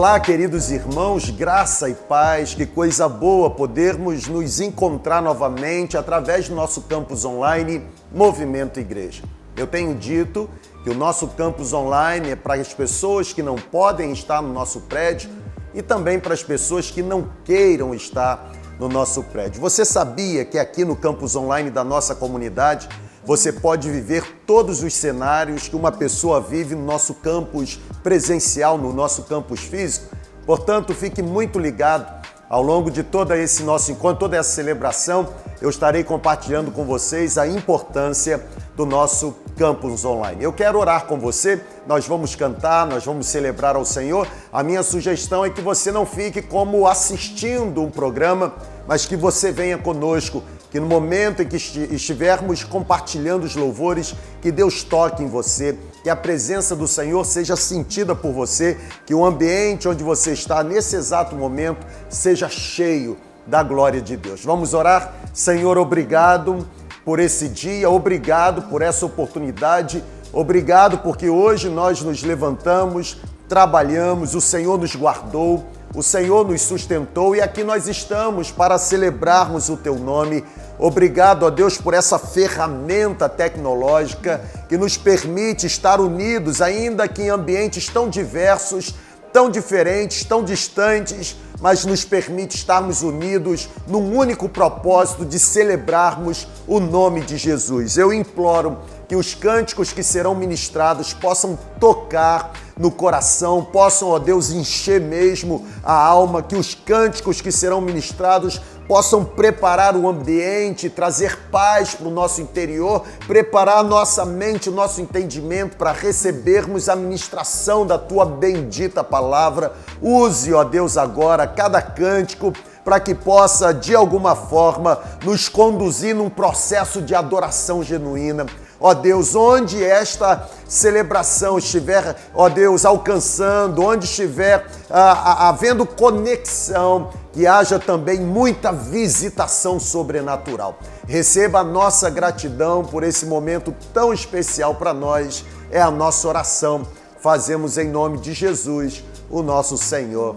Olá, queridos irmãos, graça e paz, que coisa boa podermos nos encontrar novamente através do nosso campus online Movimento Igreja. Eu tenho dito que o nosso campus online é para as pessoas que não podem estar no nosso prédio e também para as pessoas que não queiram estar no nosso prédio. Você sabia que aqui no campus online da nossa comunidade você pode viver todos os cenários que uma pessoa vive no nosso campus presencial, no nosso campus físico? Portanto, fique muito ligado. Ao longo de todo esse nosso encontro, toda essa celebração, eu estarei compartilhando com vocês a importância do nosso campus online. Eu quero orar com você, nós vamos cantar, nós vamos celebrar ao Senhor. A minha sugestão é que você não fique como assistindo um programa, mas que você venha conosco, que no momento em que estivermos compartilhando os louvores, que Deus toque em você, que a presença do Senhor seja sentida por você, que o ambiente onde você está nesse exato momento seja cheio da glória de Deus. Vamos orar? Senhor, obrigado por esse dia, obrigado por essa oportunidade, obrigado porque hoje nós nos levantamos, trabalhamos, o Senhor nos guardou, o Senhor nos sustentou e aqui nós estamos para celebrarmos o Teu nome. Obrigado, ó Deus, por essa ferramenta tecnológica que nos permite estar unidos, ainda que em ambientes tão diversos, tão diferentes, tão distantes, mas nos permite estarmos unidos num único propósito de celebrarmos o nome de Jesus. Eu imploro que os cânticos que serão ministrados possam tocar no coração, possam, ó Deus, encher mesmo a alma, que os cânticos que serão ministrados possam preparar o ambiente, trazer paz para o nosso interior, preparar a nossa mente, o nosso entendimento para recebermos a ministração da Tua bendita palavra. Use, ó Deus, agora cada cântico para que possa, de alguma forma, nos conduzir num processo de adoração genuína. Ó Deus, onde esta celebração estiver, ó Deus, alcançando, onde estiver havendo conexão, que haja também muita visitação sobrenatural. Receba a nossa gratidão por esse momento tão especial para nós. É a nossa oração. Fazemos em nome de Jesus, o nosso Senhor.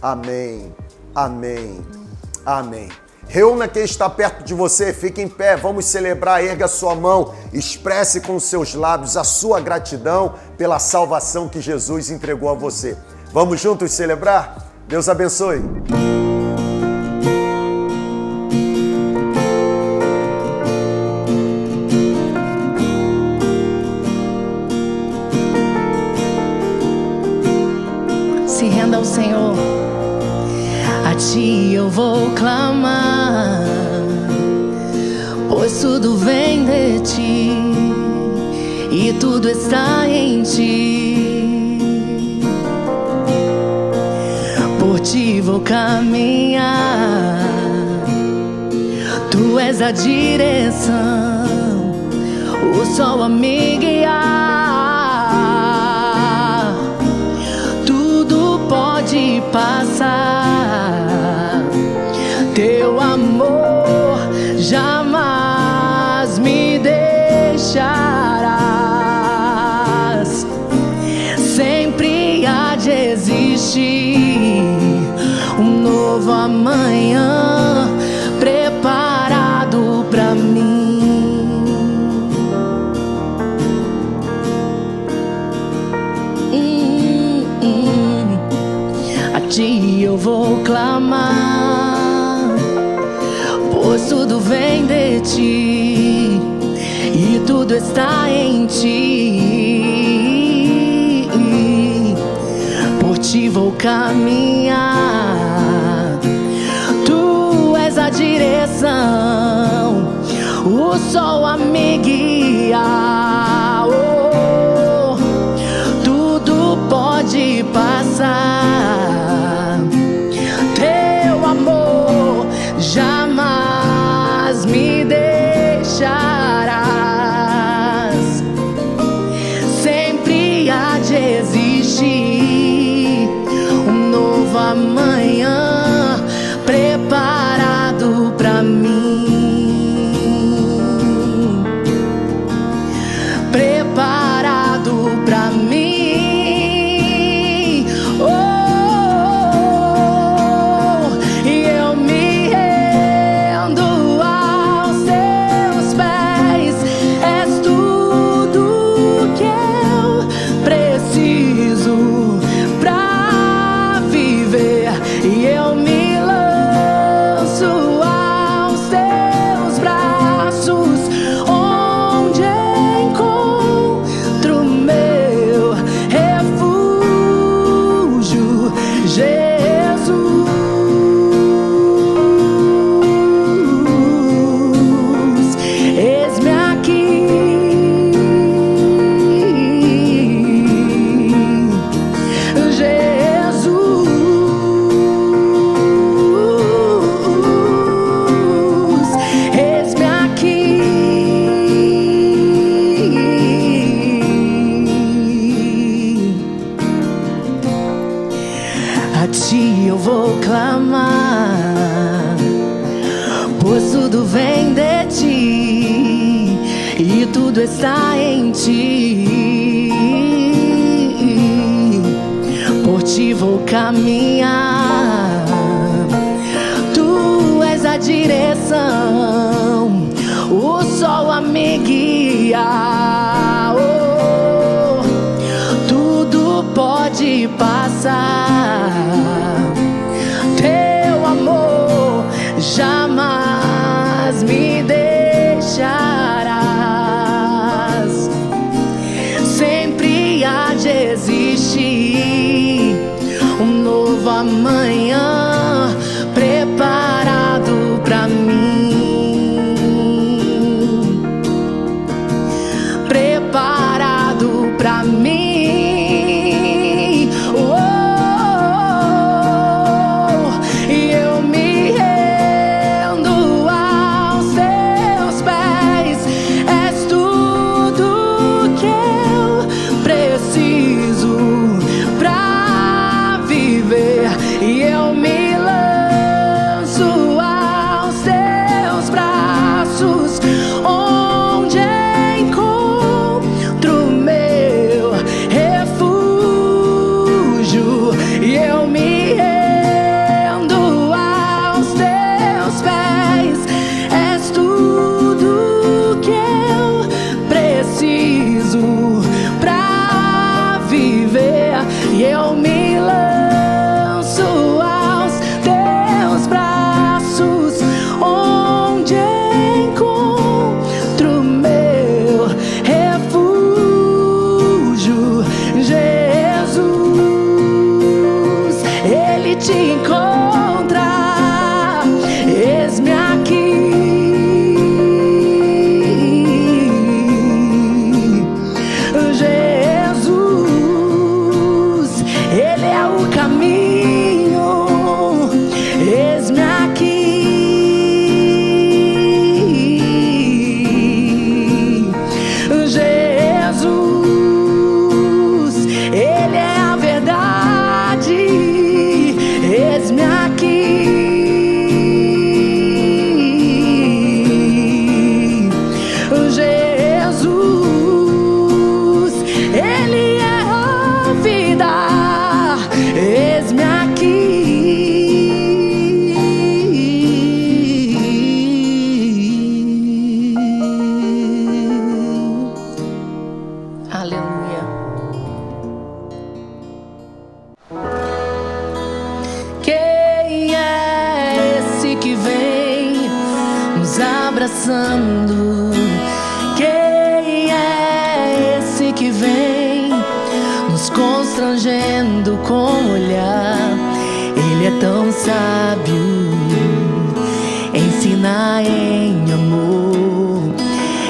Amém, amém, amém. Reúna quem está perto de você, fique em pé, vamos celebrar, erga sua mão, expresse com seus lábios a sua gratidão pela salvação que Jesus entregou a você. Vamos juntos celebrar? Deus abençoe. Se renda ao Senhor. A Ti eu vou clamar, pois tudo vem de Ti e tudo está em Ti. Por Ti vou caminhar, Tu és a direção, o sol a me guiar. Tudo pode passar, Teu amor jamais me deixarás. Sempre há de existir um novo amanhã preparado pra mim. A Ti eu vou clamar, pois tudo vem de Ti e tudo está em Ti. Por Ti vou caminhar, Tu és a direção, o sol a me guiar. Oh, tudo pode passar, Teu amor jamais me deixarás. Sempre há de existir um novo amanhã preparado pra mim. Preparado pra mim. Oh, ti eu vou clamar, pois tudo vem de ti e tudo está em ti. Por ti vou caminhar, tu és a direção, o sol a me guiar. Oh, tudo pode passar, teu amor jamais me deixarás. Sempre há de existir um novo amanhã preparado pra mim, preparado pra mim. E eu me rendo aos teus pés, és tudo que eu preciso pra viver. E eu me lanço aos teus braços, onde encontro meu refúgio. E eu me rendo aos teus pés, és tudo que eu preciso pra viver. E eu me lanço aos teus braços, onde encontro meu refúgio. Jesus, Ele te encontra, eis-me aqui. Jesus, Ele é o caminho, eis-me aqui. Jesus, Ele é a verdade, eis-me aqui. Jesus, Ele é a vida, eis-me aqui. Aleluia. Quem é esse que vem nos abraçando? Quem é esse que vem nos constrangendo com o olhar? Ele é tão sábio, ensina em amor.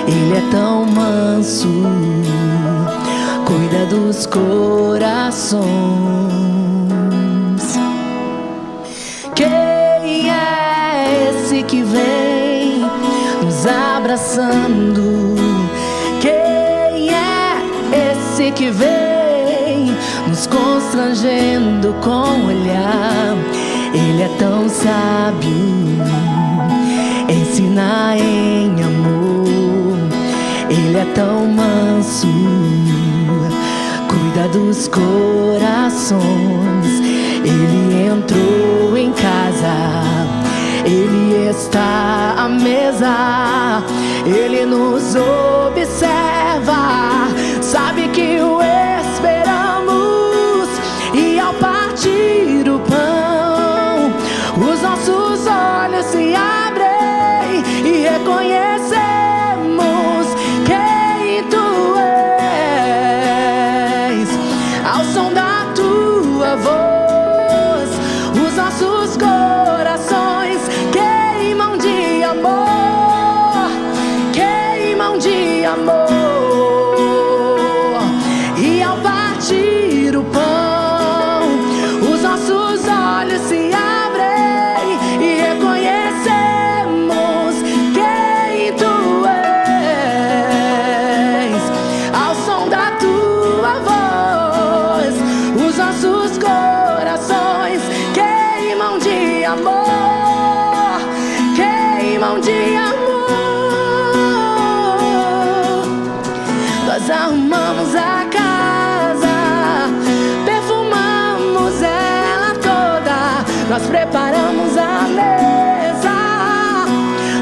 Ele é tão manso, cuida dos corações. Quem é esse que vem nos abraçando? Quem é esse que vem nos constrangendo com o olhar? Ele é tão sábio, ensina em amor. Ele é tão manso, cuida dos corações. Ele entrou em casa, Ele está à mesa, Ele nos observa, sabe que o esperamos. E ao partir o pão, os nossos olhos se abrem e reconhecemos quem Tu és. Ao som da Tua voz, os nossos corações queimam de amor, queimam de amor. E ao partir o pão, os nossos olhos se abrem e reconhecemos quem Tu és. Ao som da Tua voz, os nossos corações nós preparamos a mesa.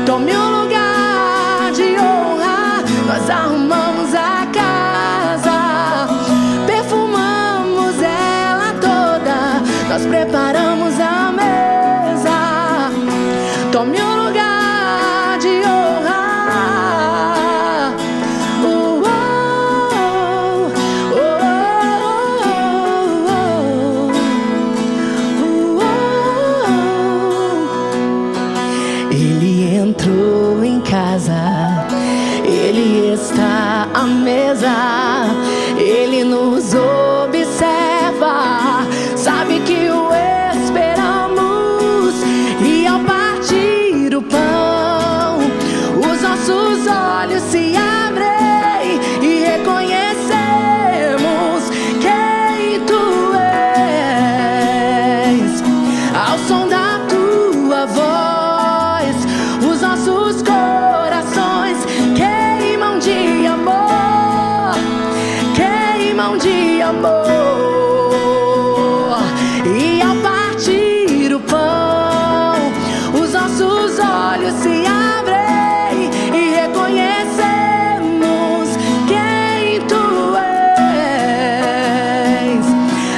Tome um lugar de honra, nós arrumamos a casa, perfumamos ela toda, nós preparamos a mesa. Tome um lugar de honra. Ele entrou em casa, Ele está à mesa, Ele nos observa, sabe que o esperamos. E ao partir o pão, os nossos olhos se abrem e reconhecemos quem Tu és. Ao som da Tua voz, os nossos corações queimam de amor, queimam de amor. E ao partir o pão, os nossos olhos se abrem e reconhecemos quem Tu és.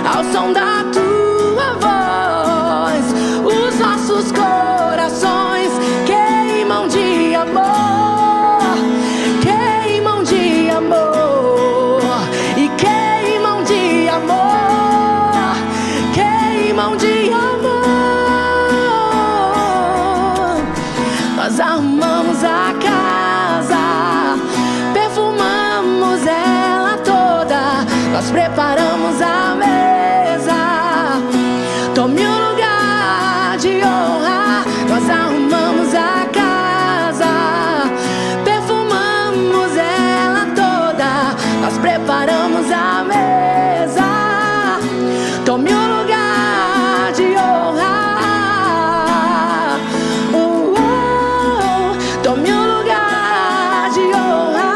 Ao som da Tua voz, os nossos corações queimam de amor, queimam de amor, e queimam de amor, queimam de amor. Nós arrumamos a casa, perfumamos ela toda, nós preparamos a mesa. Tome um lugar de honra, nós arrumamos a casa, perfumamos ela toda, nós preparamos a mesa. Tome um lugar de honra. Tome um lugar de honra.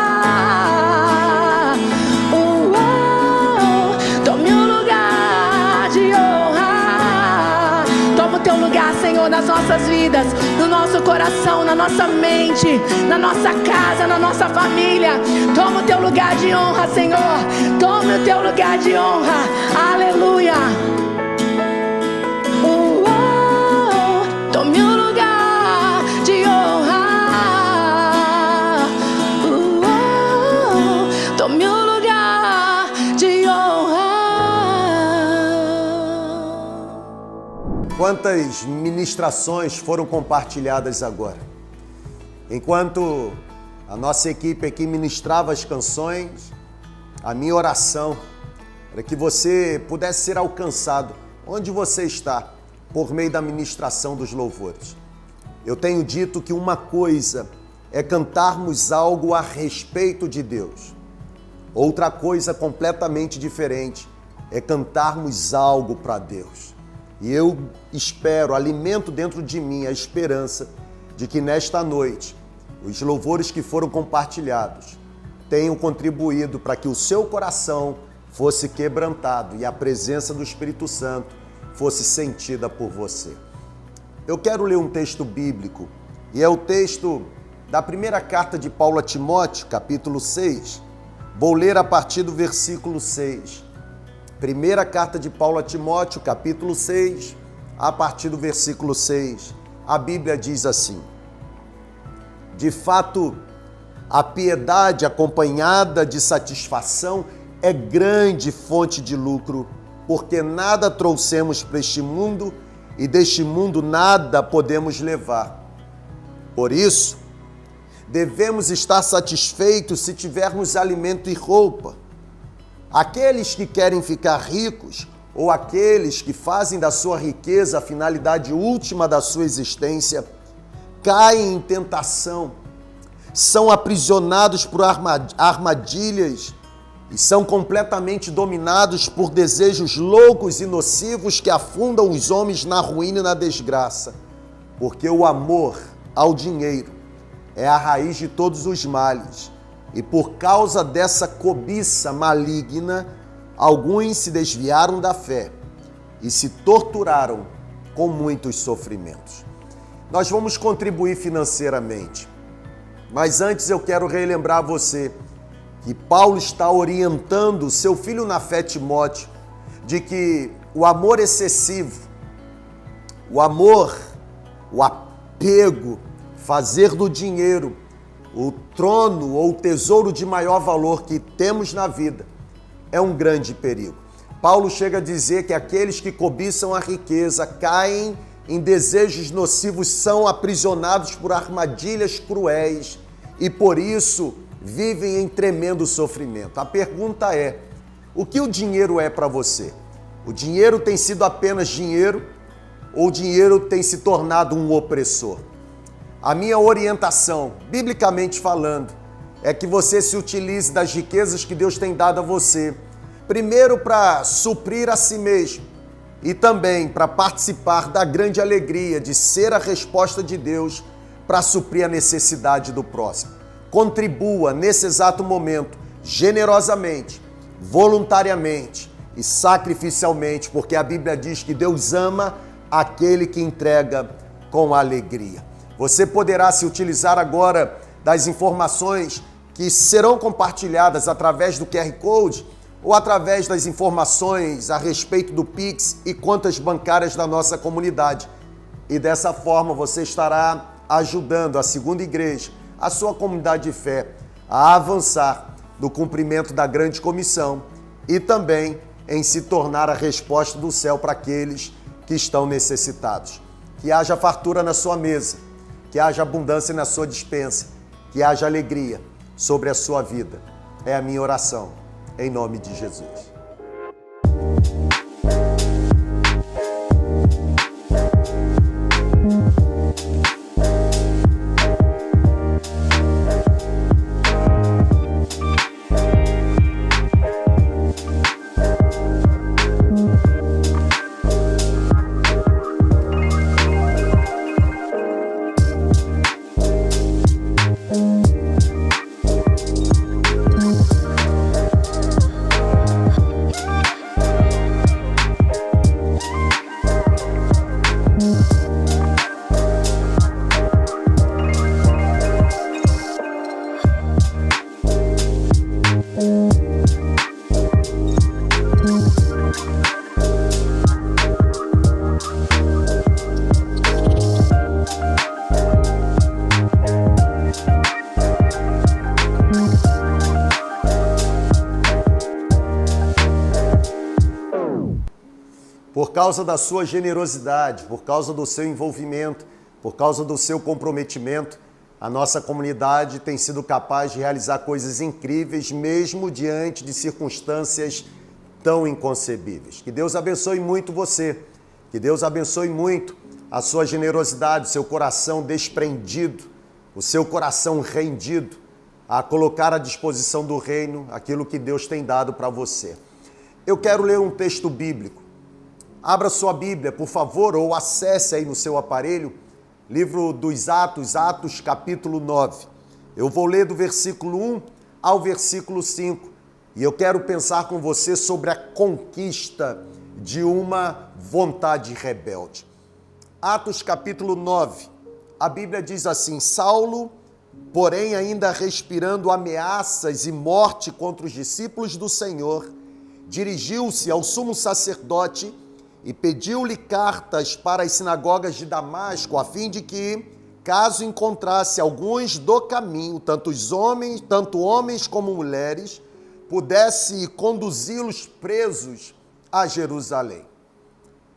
Tome um lugar de honra. Toma o Teu lugar, Senhor, nas nossas vidas, no nosso coração, na nossa mente, na nossa casa, na nossa família. Toma o Teu lugar de honra, Senhor. Tome o Teu lugar de honra. Aleluia. Tome um lugar de honra. Tome um lugar de honra. Quantas ministrações foram compartilhadas agora? Enquanto a nossa equipe aqui ministrava as canções, a minha oração era que você pudesse ser alcançado onde você está, por meio da ministração dos louvores. Eu tenho dito que uma coisa é cantarmos algo a respeito de Deus. Outra coisa completamente diferente é cantarmos algo para Deus. E eu espero, alimento dentro de mim a esperança de que nesta noite os louvores que foram compartilhados tenham contribuído para que o seu coração fosse quebrantado e a presença do Espírito Santo fosse sentida por você. Eu quero ler um texto bíblico, e é o texto da primeira carta de Paulo a Timóteo, capítulo 6. Vou ler a partir do versículo 6. Primeira carta de Paulo a Timóteo, capítulo 6, a partir do versículo 6. A Bíblia diz assim: de fato, a piedade acompanhada de satisfação é grande fonte de lucro, porque nada trouxemos para este mundo e deste mundo nada podemos levar. Por isso, devemos estar satisfeitos se tivermos alimento e roupa. Aqueles que querem ficar ricos ou aqueles que fazem da sua riqueza a finalidade última da sua existência, caem em tentação, são aprisionados por armadilhas e são completamente dominados por desejos loucos e nocivos que afundam os homens na ruína e na desgraça, porque o amor ao dinheiro é a raiz de todos os males, e por causa dessa cobiça maligna, alguns se desviaram da fé e se torturaram com muitos sofrimentos. Nós vamos contribuir financeiramente, mas antes eu quero relembrar você que Paulo está orientando seu filho na fé, Timóteo, de que o amor excessivo, o amor, o apego, fazer do dinheiro o trono ou o tesouro de maior valor que temos na vida é um grande perigo. Paulo chega a dizer que aqueles que cobiçam a riqueza caem em desejos nocivos, são aprisionados por armadilhas cruéis e por isso vivem em tremendo sofrimento. A pergunta é: o que o dinheiro é para você? O dinheiro tem sido apenas dinheiro ou o dinheiro tem se tornado um opressor? A minha orientação, biblicamente falando, é que você se utilize das riquezas que Deus tem dado a você, primeiro para suprir a si mesmo e também para participar da grande alegria de ser a resposta de Deus para suprir a necessidade do próximo. Contribua nesse exato momento, generosamente, voluntariamente e sacrificialmente, porque a Bíblia diz que Deus ama aquele que entrega com alegria. Você poderá se utilizar agora das informações que serão compartilhadas através do QR Code ou através das informações a respeito do Pix e contas bancárias da nossa comunidade. E dessa forma você estará ajudando a Segunda Igreja, a sua comunidade de fé, a avançar no cumprimento da grande comissão e também em se tornar a resposta do céu para aqueles que estão necessitados. Que haja fartura na sua mesa, que haja abundância na sua despensa, que haja alegria sobre a sua vida. É a minha oração, em nome de Jesus. Por causa da sua generosidade, por causa do seu envolvimento, por causa do seu comprometimento, a nossa comunidade tem sido capaz de realizar coisas incríveis, mesmo diante de circunstâncias tão inconcebíveis. Que Deus abençoe muito você, que Deus abençoe muito a sua generosidade, o seu coração desprendido, o seu coração rendido a colocar à disposição do reino aquilo que Deus tem dado para você. Eu quero ler um texto bíblico. Abra sua Bíblia, por favor, ou acesse aí no seu aparelho, livro dos Atos, Atos capítulo 9. Eu vou ler do versículo 1 ao versículo 5 e eu quero pensar com você sobre a conquista de uma vontade rebelde. Atos capítulo 9, a Bíblia diz assim: Saulo, porém ainda respirando ameaças e morte contra os discípulos do Senhor, dirigiu-se ao sumo sacerdote e pediu-lhe cartas para as sinagogas de Damasco, a fim de que, caso encontrasse alguns do caminho, tanto homens como mulheres, pudesse conduzi-los presos a Jerusalém.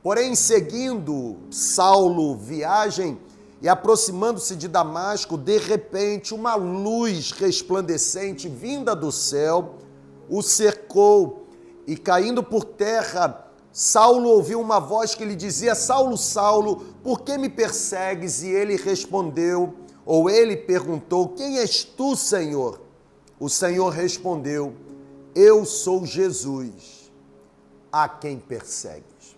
Porém, seguindo Saulo viagem e aproximando-se de Damasco, de repente uma luz resplandecente vinda do céu o cercou e, caindo por terra, Saulo ouviu uma voz que lhe dizia: Saulo, Saulo, por que me persegues? E ele respondeu, ou ele perguntou: quem és tu, Senhor? O Senhor respondeu: eu sou Jesus, a quem persegues.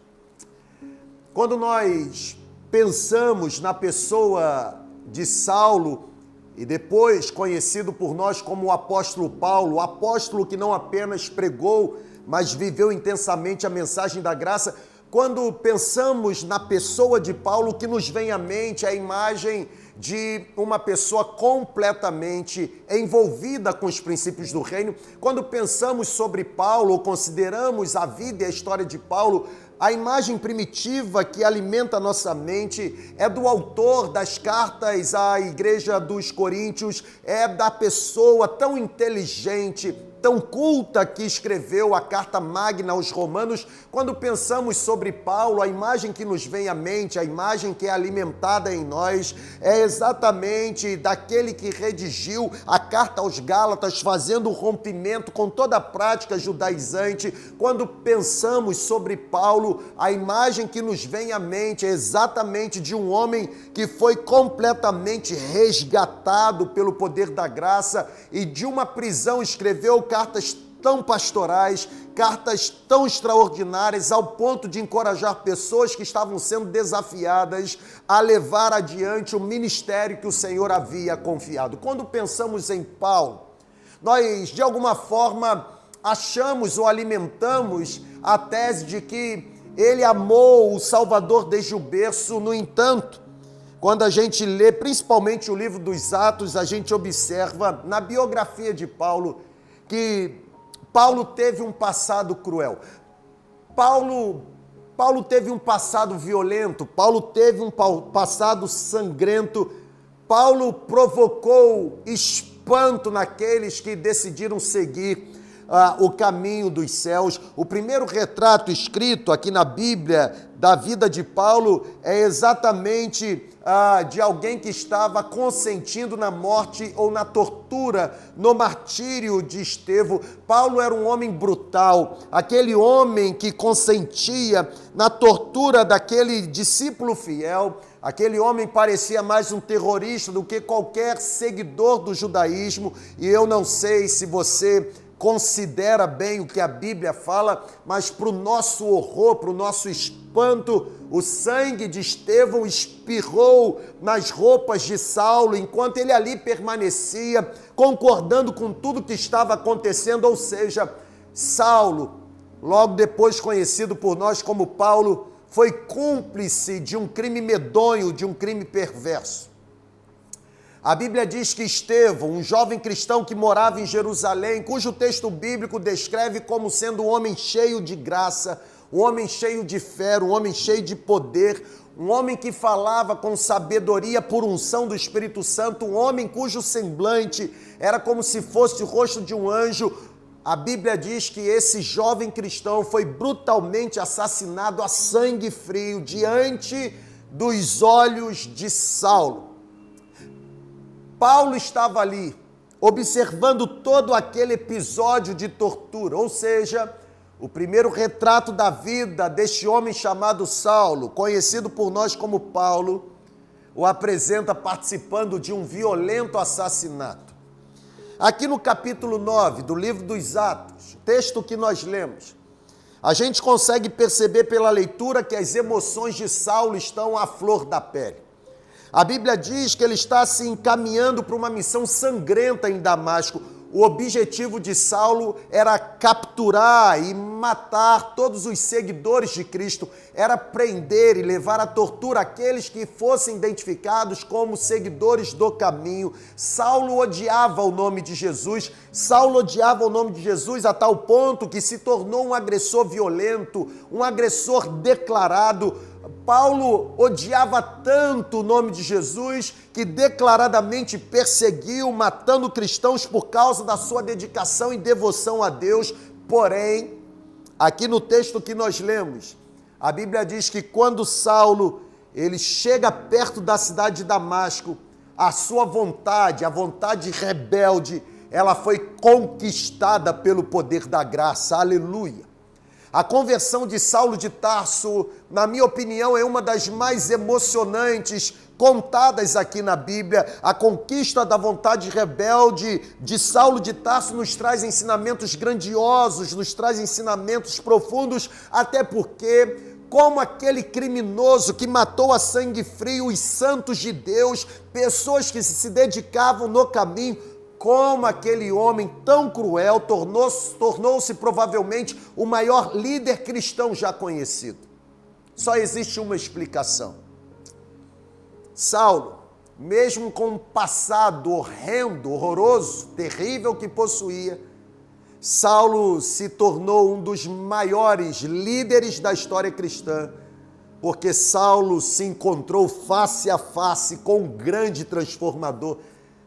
Quando nós pensamos na pessoa de Saulo, e depois conhecido por nós como o apóstolo Paulo, o apóstolo que não apenas pregou, mas viveu intensamente a mensagem da graça, quando pensamos na pessoa de Paulo, o que nos vem à mente é a imagem de uma pessoa completamente envolvida com os princípios do reino. Quando pensamos sobre Paulo, ou consideramos a vida e a história de Paulo, a imagem primitiva que alimenta a nossa mente é do autor das cartas à igreja dos Coríntios, é da pessoa tão inteligente, tão culta que escreveu a carta magna aos Romanos. Quando pensamos sobre Paulo, a imagem que nos vem à mente, a imagem que é alimentada em nós, é exatamente daquele que redigiu a carta aos Gálatas, fazendo o rompimento com toda a prática judaizante. Quando pensamos sobre Paulo, a imagem que nos vem à mente é exatamente de um homem que foi completamente resgatado pelo poder da graça e de uma prisão escreveu cartas tão pastorais, cartas tão extraordinárias, ao ponto de encorajar pessoas que estavam sendo desafiadas a levar adiante o ministério que o Senhor havia confiado. Quando pensamos em Paulo, nós de alguma forma achamos ou alimentamos a tese de que ele amou o Salvador desde o berço. No entanto, quando a gente lê principalmente o livro dos Atos, a gente observa na biografia de Paulo que Paulo teve um passado cruel. Paulo teve um passado violento, Paulo teve um passado sangrento, Paulo provocou espanto naqueles que decidiram seguir o caminho dos céus. O primeiro retrato escrito aqui na Bíblia da vida de Paulo é exatamente de alguém que estava consentindo na morte ou na tortura, no martírio de Estevão. Paulo era um homem brutal, aquele homem que consentia na tortura daquele discípulo fiel. Aquele homem parecia mais um terrorista do que qualquer seguidor do judaísmo, e eu não sei se você considera bem o que a Bíblia fala, mas para o nosso horror, para o nosso espanto, o sangue de Estevão espirrou nas roupas de Saulo, enquanto ele ali permanecia, concordando com tudo que estava acontecendo. Ou seja, Saulo, logo depois conhecido por nós como Paulo, foi cúmplice de um crime medonho, de um crime perverso. A Bíblia diz que Estevão, um jovem cristão que morava em Jerusalém, cujo texto bíblico descreve como sendo um homem cheio de graça, um homem cheio de fé, um homem cheio de poder, um homem que falava com sabedoria por unção do Espírito Santo, um homem cujo semblante era como se fosse o rosto de um anjo. A Bíblia diz que esse jovem cristão foi brutalmente assassinado a sangue frio diante dos olhos de Saulo. Paulo estava ali, observando todo aquele episódio de tortura, ou seja, o primeiro retrato da vida deste homem chamado Saulo, conhecido por nós como Paulo, o apresenta participando de um violento assassinato. Aqui no capítulo 9 do livro dos Atos, texto que nós lemos, a gente consegue perceber pela leitura que as emoções de Saulo estão à flor da pele. A Bíblia diz que ele está se encaminhando para uma missão sangrenta em Damasco. O objetivo de Saulo era capturar e matar todos os seguidores de Cristo, era prender e levar à tortura aqueles que fossem identificados como seguidores do caminho. Saulo odiava o nome de Jesus, Saulo odiava o nome de Jesus a tal ponto que se tornou um agressor violento, um agressor declarado. Paulo odiava tanto o nome de Jesus que declaradamente perseguiu, matando cristãos por causa da sua dedicação e devoção a Deus. Porém, aqui no texto que nós lemos, a Bíblia diz que quando Saulo ele chega perto da cidade de Damasco, a sua vontade, a vontade rebelde, ela foi conquistada pelo poder da graça. Aleluia! A conversão de Saulo de Tarso, na minha opinião, é uma das mais emocionantes contadas aqui na Bíblia. A conquista da vontade rebelde de Saulo de Tarso nos traz ensinamentos grandiosos, nos traz ensinamentos profundos, até porque, como aquele criminoso que matou a sangue frio os santos de Deus, pessoas que se dedicavam no caminho, como aquele homem tão cruel tornou-se provavelmente o maior líder cristão já conhecido. Só existe uma explicação. Saulo, mesmo com um passado horrendo, horroroso, terrível que possuía, Saulo se tornou um dos maiores líderes da história cristã, porque Saulo se encontrou face a face com um grande transformador.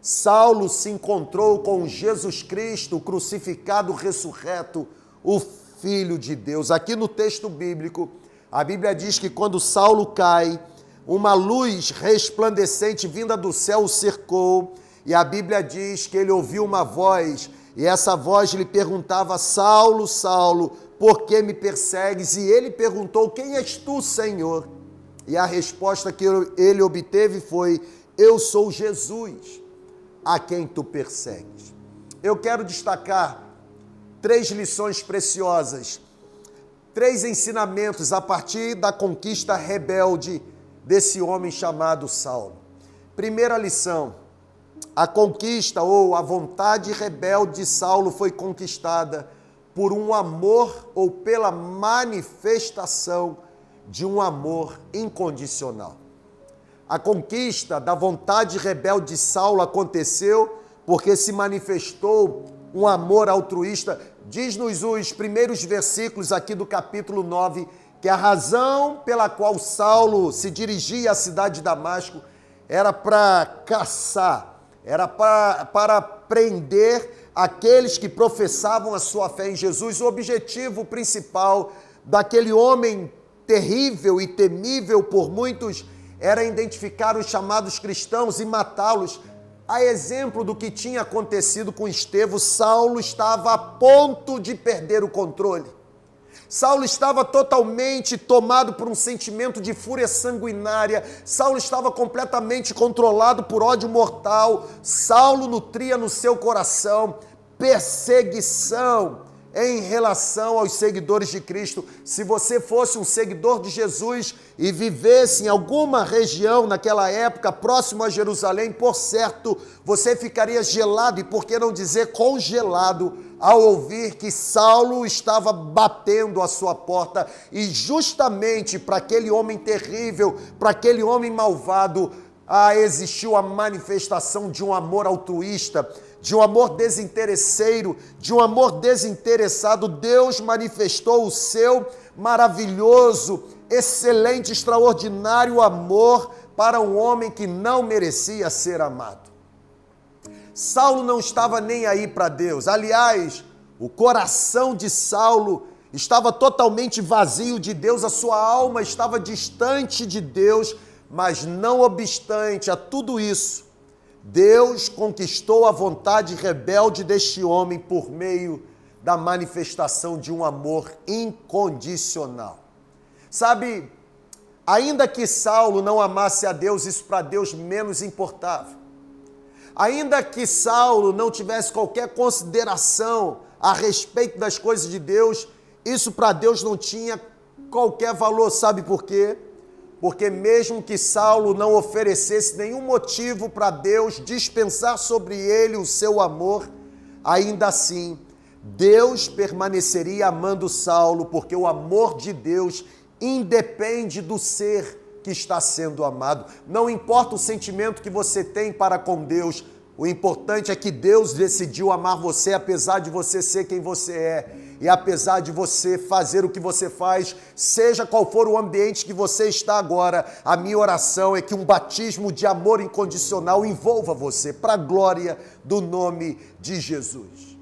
Saulo se encontrou com Jesus Cristo, crucificado, ressurreto, o Filho de Deus. Aqui no texto bíblico, a Bíblia diz que quando Saulo cai, uma luz resplandecente vinda do céu o cercou, e a Bíblia diz que ele ouviu uma voz, e essa voz lhe perguntava: Saulo, Saulo, por que me persegues? E ele perguntou: quem és tu, Senhor? E a resposta que ele obteve foi: eu sou Jesus, a quem tu persegues. Eu quero destacar 3 lições preciosas, 3 ensinamentos a partir da conquista rebelde desse homem chamado Saulo. Primeira lição: a conquista ou a vontade rebelde de Saulo foi conquistada por um amor ou pela manifestação de um amor incondicional. A conquista da vontade rebelde de Saulo aconteceu porque se manifestou um amor altruísta. Diz-nos os primeiros versículos aqui do capítulo 9 que a razão pela qual Saulo se dirigia à cidade de Damasco era para caçar, era para prender aqueles que professavam a sua fé em Jesus. O objetivo principal daquele homem terrível e temível por muitos era identificar os chamados cristãos e matá-los. A exemplo do que tinha acontecido com Estevão, Saulo estava a ponto de perder o controle. Saulo estava totalmente tomado por um sentimento de fúria sanguinária. Saulo estava completamente controlado por ódio mortal. Saulo nutria no seu coração perseguição em relação aos seguidores de Cristo. Se você fosse um seguidor de Jesus e vivesse em alguma região naquela época próximo a Jerusalém, por certo, você ficaria gelado, e por que não dizer congelado, ao ouvir que Saulo estava batendo a sua porta. E justamente para aquele homem terrível, para aquele homem malvado, existiu a manifestação de um amor altruísta, de um amor desinteresseiro, de um amor desinteressado. Deus manifestou o seu maravilhoso, excelente, extraordinário amor para um homem que não merecia ser amado. Saulo não estava nem aí para Deus. Aliás, o coração de Saulo estava totalmente vazio de Deus, a sua alma estava distante de Deus, mas não obstante a tudo isso, Deus conquistou a vontade rebelde deste homem por meio da manifestação de um amor incondicional. Sabe, ainda que Saulo não amasse a Deus, isso para Deus menos importava. Ainda que Saulo não tivesse qualquer consideração a respeito das coisas de Deus, isso para Deus não tinha qualquer valor. Sabe por quê? Porque mesmo que Saulo não oferecesse nenhum motivo para Deus dispensar sobre ele o seu amor, ainda assim, Deus permaneceria amando Saulo, porque o amor de Deus independe do ser que está sendo amado. Não importa o sentimento que você tem para com Deus, o importante é que Deus decidiu amar você, apesar de você ser quem você é, e apesar de você fazer o que você faz, seja qual for o ambiente que você está agora. A minha oração é que um batismo de amor incondicional envolva você, para a glória do nome de Jesus.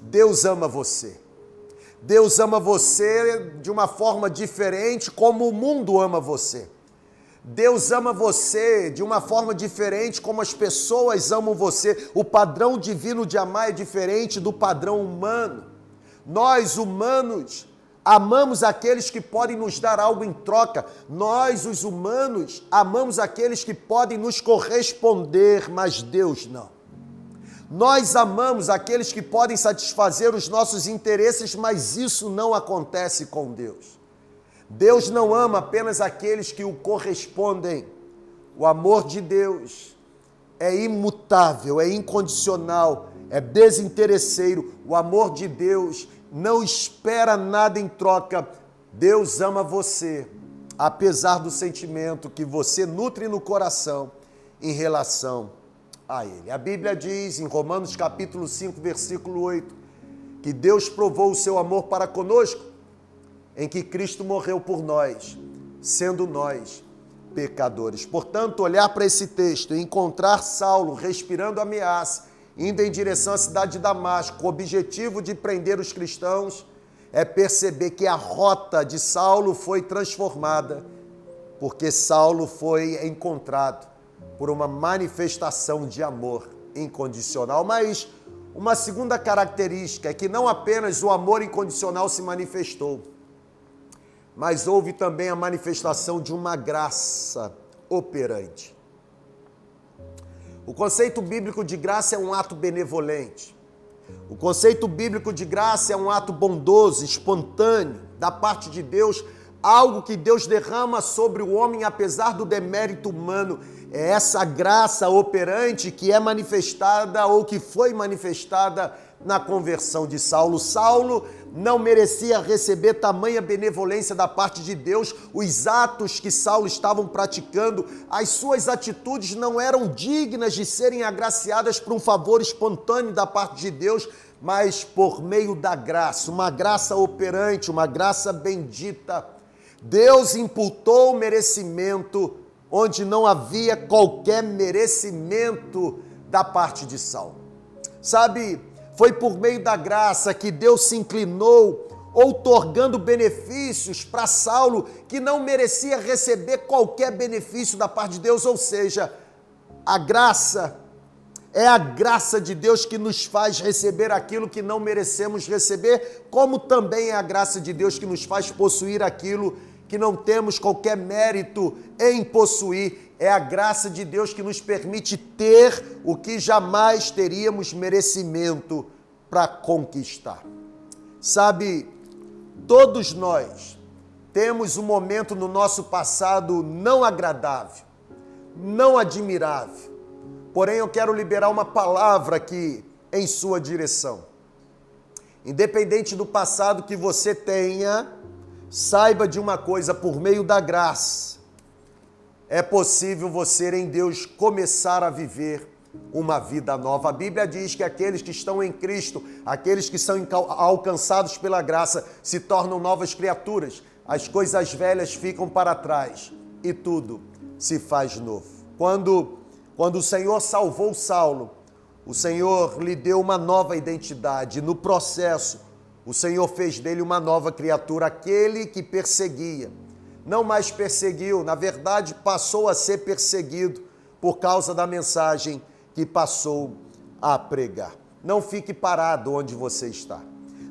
Deus ama você. Deus ama você de uma forma diferente, como o mundo ama você. Deus ama você de uma forma diferente, como as pessoas amam você. O padrão divino de amar é diferente do padrão humano. Nós, humanos, amamos aqueles que podem nos dar algo em troca. Nós, os humanos, amamos aqueles que podem nos corresponder, mas Deus não. Nós amamos aqueles que podem satisfazer os nossos interesses, mas isso não acontece com Deus. Deus não ama apenas aqueles que o correspondem. O amor de Deus é imutável, é incondicional, é desinteresseiro. O amor de Deus não espera nada em troca. Deus ama você apesar do sentimento que você nutre no coração em relação a Ele. A Bíblia diz em Romanos capítulo 5, versículo 8, que Deus provou o seu amor para conosco, em que Cristo morreu por nós, sendo nós pecadores. Portanto, olhar para esse texto e encontrar Saulo respirando ameaça, indo em direção à cidade de Damasco, com o objetivo de prender os cristãos, é perceber que a rota de Saulo foi transformada, porque Saulo foi encontrado por uma manifestação de amor incondicional. Mas uma segunda característica é que não apenas o amor incondicional se manifestou, mas houve também a manifestação de uma graça operante. O conceito bíblico de graça é um ato benevolente. O conceito bíblico de graça é um ato bondoso, espontâneo, da parte de Deus, algo que Deus derrama sobre o homem apesar do demérito humano. É essa graça operante que é manifestada ou que foi manifestada na conversão de Saulo. Saulo não merecia receber tamanha benevolência da parte de Deus. Os atos que Saulo estavam praticando, as suas atitudes não eram dignas de serem agraciadas por um favor espontâneo da parte de Deus, mas por meio da graça, uma graça operante, uma graça bendita. Deus imputou o merecimento onde não havia qualquer merecimento da parte de Saulo. Sabe, foi por meio da graça que Deus se inclinou, outorgando benefícios para Saulo, que não merecia receber qualquer benefício da parte de Deus. Ou seja, a graça é a graça de Deus que nos faz receber aquilo que não merecemos receber, como também é a graça de Deus que nos faz possuir aquilo que não temos qualquer mérito em possuir. É a graça de Deus que nos permite ter o que jamais teríamos merecimento para conquistar. Sabe, todos nós temos um momento no nosso passado não agradável, não admirável. Porém, eu quero liberar uma palavra aqui em sua direção. Independente do passado que você tenha, saiba de uma coisa: por meio da graça, é possível você em Deus começar a viver uma vida nova. A Bíblia diz que aqueles que estão em Cristo, aqueles que são alcançados pela graça, se tornam novas criaturas. As coisas velhas ficam para trás e tudo se faz novo. Quando o Senhor salvou Saulo, o Senhor lhe deu uma nova identidade. No processo, o Senhor fez dele uma nova criatura. Aquele que perseguia não mais perseguiu, na verdade passou a ser perseguido por causa da mensagem que passou a pregar. Não fique parado onde você está.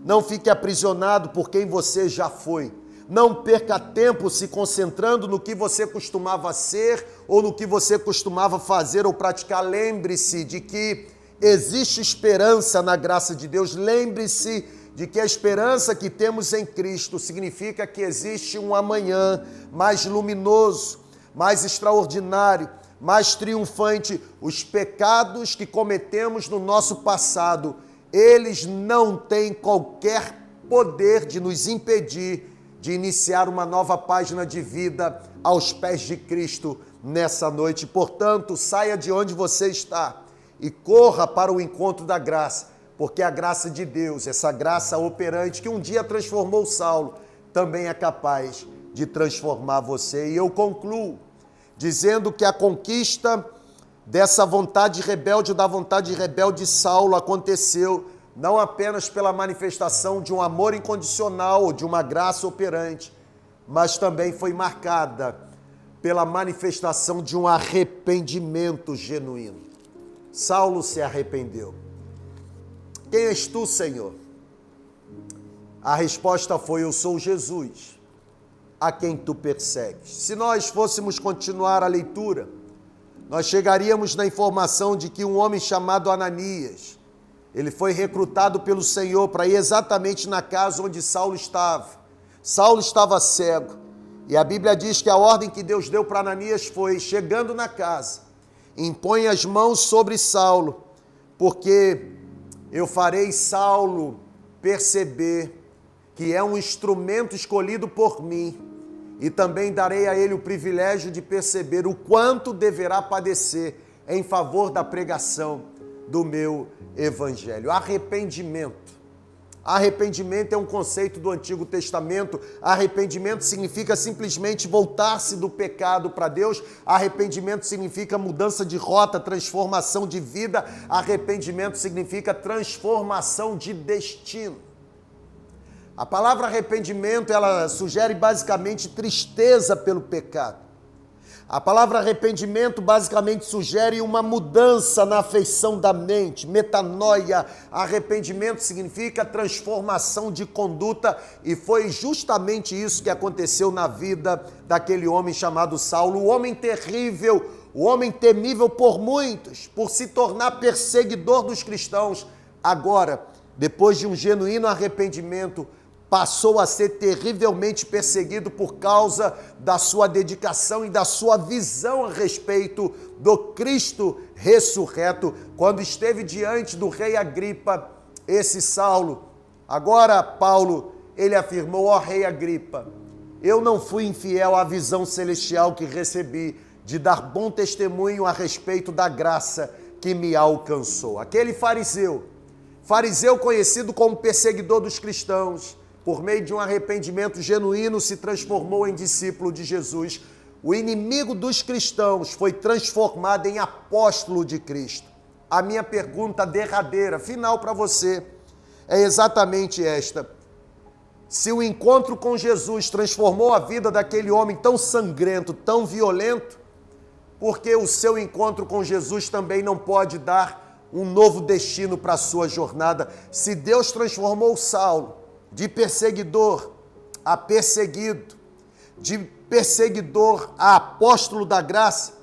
Não fique aprisionado por quem você já foi. Não perca tempo se concentrando no que você costumava ser ou no que você costumava fazer ou praticar. Lembre-se de que existe esperança na graça de Deus. Lembre-se de que a esperança que temos em Cristo significa que existe um amanhã mais luminoso, mais extraordinário, mais triunfante. Os pecados que cometemos no nosso passado, eles não têm qualquer poder de nos impedir de iniciar uma nova página de vida aos pés de Cristo nessa noite. Portanto, saia de onde você está e corra para o encontro da graça, porque a graça de Deus, essa graça operante que um dia transformou Saulo, também é capaz de transformar você. E eu concluo dizendo que a conquista dessa vontade rebelde, da vontade rebelde de Saulo, aconteceu não apenas pela manifestação de um amor incondicional ou de uma graça operante, mas também foi marcada pela manifestação de um arrependimento genuíno. Saulo se arrependeu. Quem és tu, Senhor? A resposta foi: eu sou Jesus, a quem tu persegues. Se nós fôssemos continuar a leitura, nós chegaríamos na informação de que um homem chamado Ananias, ele foi recrutado pelo Senhor para ir exatamente na casa onde Saulo estava. Saulo estava cego, e a Bíblia diz que a ordem que Deus deu para Ananias foi: chegando na casa, impõe as mãos sobre Saulo, porque eu farei Saulo perceber que é um instrumento escolhido por mim e também darei a ele o privilégio de perceber o quanto deverá padecer em favor da pregação do meu evangelho. Arrependimento. Arrependimento é um conceito do Antigo Testamento. Arrependimento significa simplesmente voltar-se do pecado para Deus. Arrependimento significa mudança de rota, transformação de vida. Arrependimento significa transformação de destino. A palavra arrependimento, ela sugere basicamente tristeza pelo pecado. A palavra arrependimento basicamente sugere uma mudança na afeição da mente, metanoia. Arrependimento significa transformação de conduta e foi justamente isso que aconteceu na vida daquele homem chamado Saulo, o homem terrível, o homem temível por muitos, por se tornar perseguidor dos cristãos. Agora, depois de um genuíno arrependimento, passou a ser terrivelmente perseguido por causa da sua dedicação e da sua visão a respeito do Cristo ressurreto. Quando esteve diante do rei Agripa, esse Saulo, agora Paulo, ele afirmou: ó rei Agripa, eu não fui infiel à visão celestial que recebi de dar bom testemunho a respeito da graça que me alcançou. Aquele fariseu conhecido como perseguidor dos cristãos, por meio de um arrependimento genuíno, se transformou em discípulo de Jesus. O inimigo dos cristãos foi transformado em apóstolo de Cristo. A minha pergunta derradeira, final para você, é exatamente esta. Se o encontro com Jesus transformou a vida daquele homem tão sangrento, tão violento, por que o seu encontro com Jesus também não pode dar um novo destino para a sua jornada? Se Deus transformou Saulo de perseguidor a perseguido, de perseguidor a apóstolo da graça,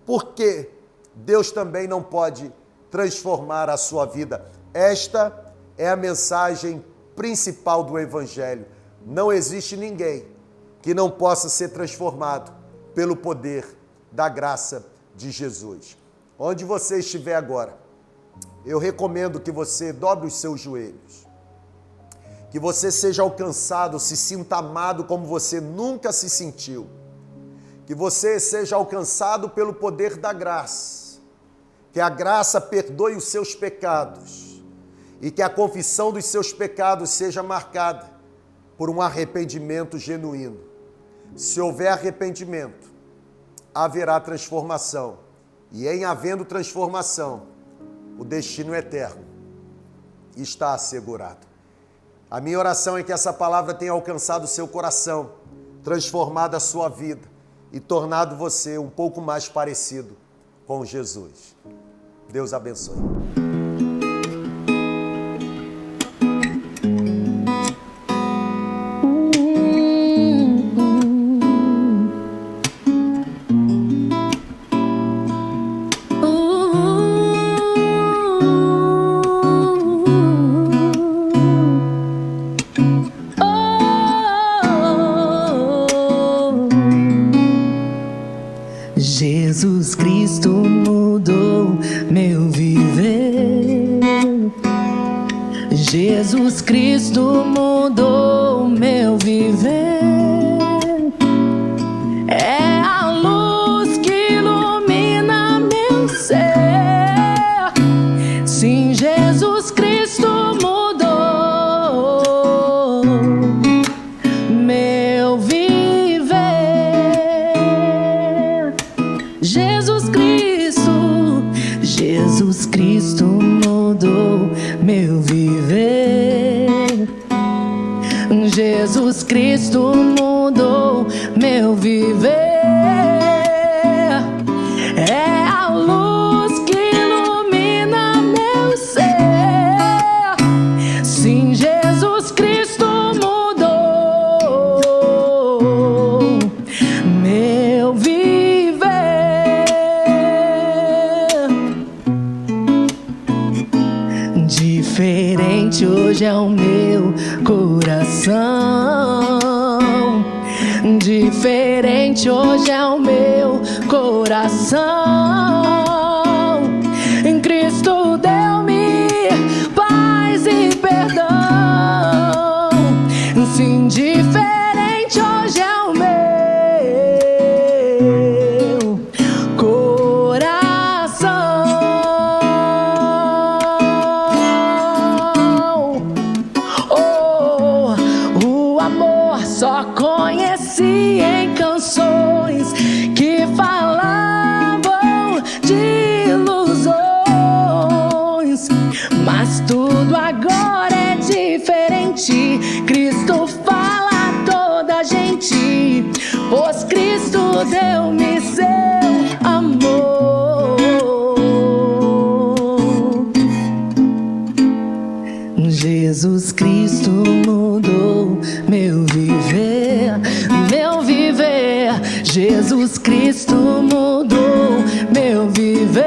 por que Deus também não pode transformar a sua vida? Esta é a mensagem principal do Evangelho. Não existe ninguém que não possa ser transformado pelo poder da graça de Jesus. Onde você estiver agora, eu recomendo que você dobre os seus joelhos, que você seja alcançado, se sinta amado como você nunca se sentiu, que você seja alcançado pelo poder da graça, que a graça perdoe os seus pecados e que a confissão dos seus pecados seja marcada por um arrependimento genuíno. Se houver arrependimento, haverá transformação, e em havendo transformação, o destino eterno está assegurado. A minha oração é que essa palavra tenha alcançado o seu coração, transformado a sua vida e tornado você um pouco mais parecido com Jesus. Deus abençoe. Jesus Cristo mudou meu viver. Jesus Cristo mudou meu viver. É a luz que ilumina meu ser. Sim, Jesus Cristo mudou meu viver. Jesus Cristo mudou meu viver. Jesus Cristo mudou meu viver. É a luz que ilumina meu ser. Sim, Jesus Cristo mudou meu viver. Diferente hoje é o meu coração. Diferente hoje é o meu coração. Em Cristo deu-me paz e perdão. Sim, diferente hoje é o meu conheci em canções que falavam de ilusões, mas tudo agora é diferente. Cristo fala a toda gente, pois Cristo deu-me seu amor. Jesus Cristo mudou meu viver, meu viver. Jesus Cristo mudou meu viver.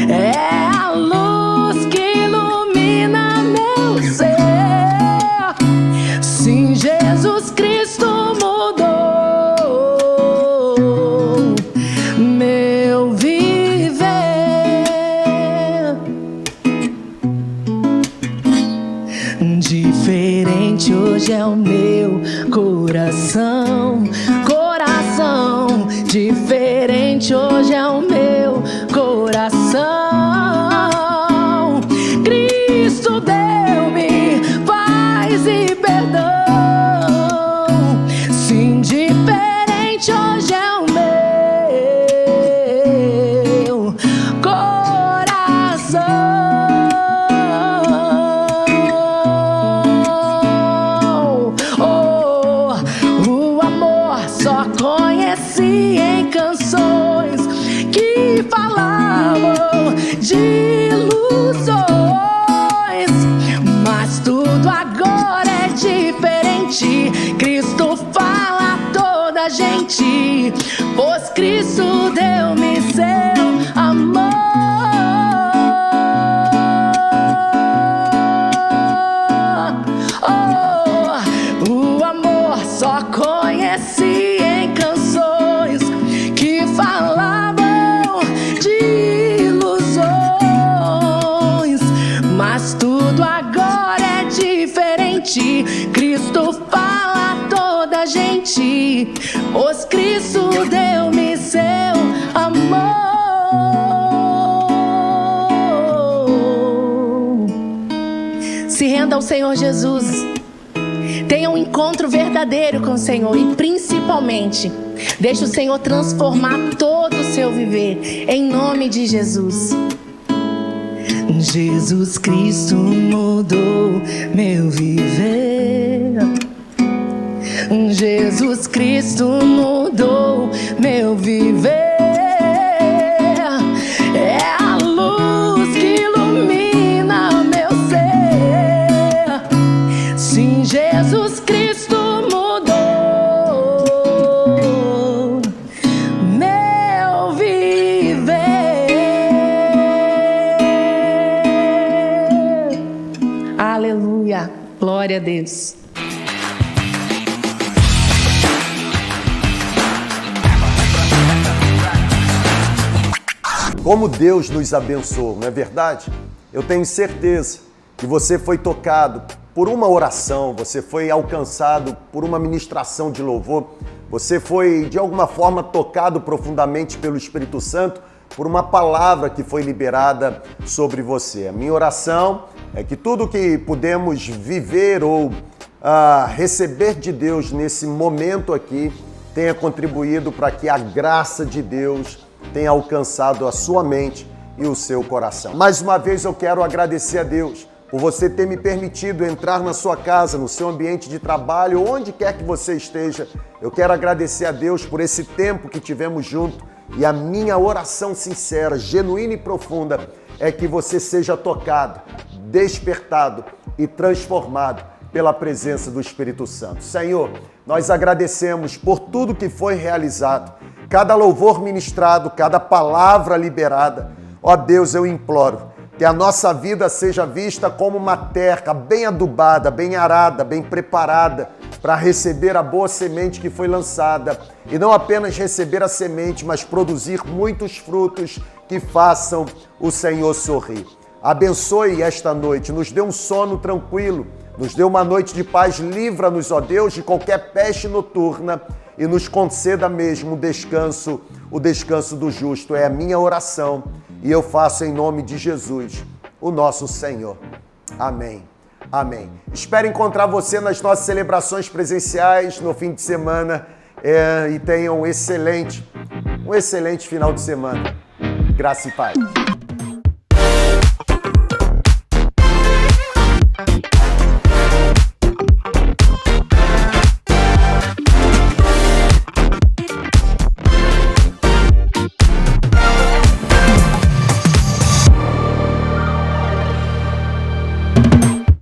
É a luz que ilumina meu ser. Sim, Jesus Cristo mudou meu viver. Diferente hoje é o meu coração, coração. Diferente hoje é o meu coração. Cristo deu-me paz e perdão. Sim, diferente hoje é o meu coração. O amor só conheci em canções que falavam de ilusões, mas tudo agora é diferente. Cristo fala a toda gente, pois Cristo deu-me seu amor. O amor só conheci em canções que falavam de ilusões, mas tudo agora é diferente. Cristo fala a toda gente, pois Cristo deu-me seu amor. Se renda ao Senhor Jesus. Tenha um encontro verdadeiro com o Senhor e, principalmente, deixe o Senhor transformar todo o seu viver, em nome de Jesus. Jesus Cristo mudou meu viver. Jesus Cristo mudou meu viver. É a luz que ilumina meu ser. Sim, Jesus Cristo mudou meu viver. Aleluia, glória a Deus. Como Deus nos abençoou, não é verdade? Eu tenho certeza que você foi tocado por uma oração, você foi alcançado por uma ministração de louvor, você foi de alguma forma tocado profundamente pelo Espírito Santo por uma palavra que foi liberada sobre você. A minha oração é que tudo que pudemos viver ou receber de Deus nesse momento aqui tenha contribuído para que a graça de Deus tenha alcançado a sua mente e o seu coração. Mais uma vez eu quero agradecer a Deus por você ter me permitido entrar na sua casa, no seu ambiente de trabalho, onde quer que você esteja. Eu quero agradecer a Deus por esse tempo que tivemos junto e a minha oração sincera, genuína e profunda é que você seja tocado, despertado e transformado pela presença do Espírito Santo. Senhor, nós agradecemos por tudo que foi realizado, cada louvor ministrado, cada palavra liberada. Ó Deus, eu imploro que a nossa vida seja vista como uma terra bem adubada, bem arada, bem preparada para receber a boa semente que foi lançada. E não apenas receber a semente, mas produzir muitos frutos que façam o Senhor sorrir. Abençoe esta noite, nos dê um sono tranquilo, nos dê uma noite de paz, livra-nos, ó Deus, de qualquer peste noturna e nos conceda mesmo o descanso do justo. É a minha oração e eu faço em nome de Jesus, o nosso Senhor. Amém. Amém. Espero encontrar você nas nossas celebrações presenciais no fim de semana e tenham um excelente final de semana. Graça e paz.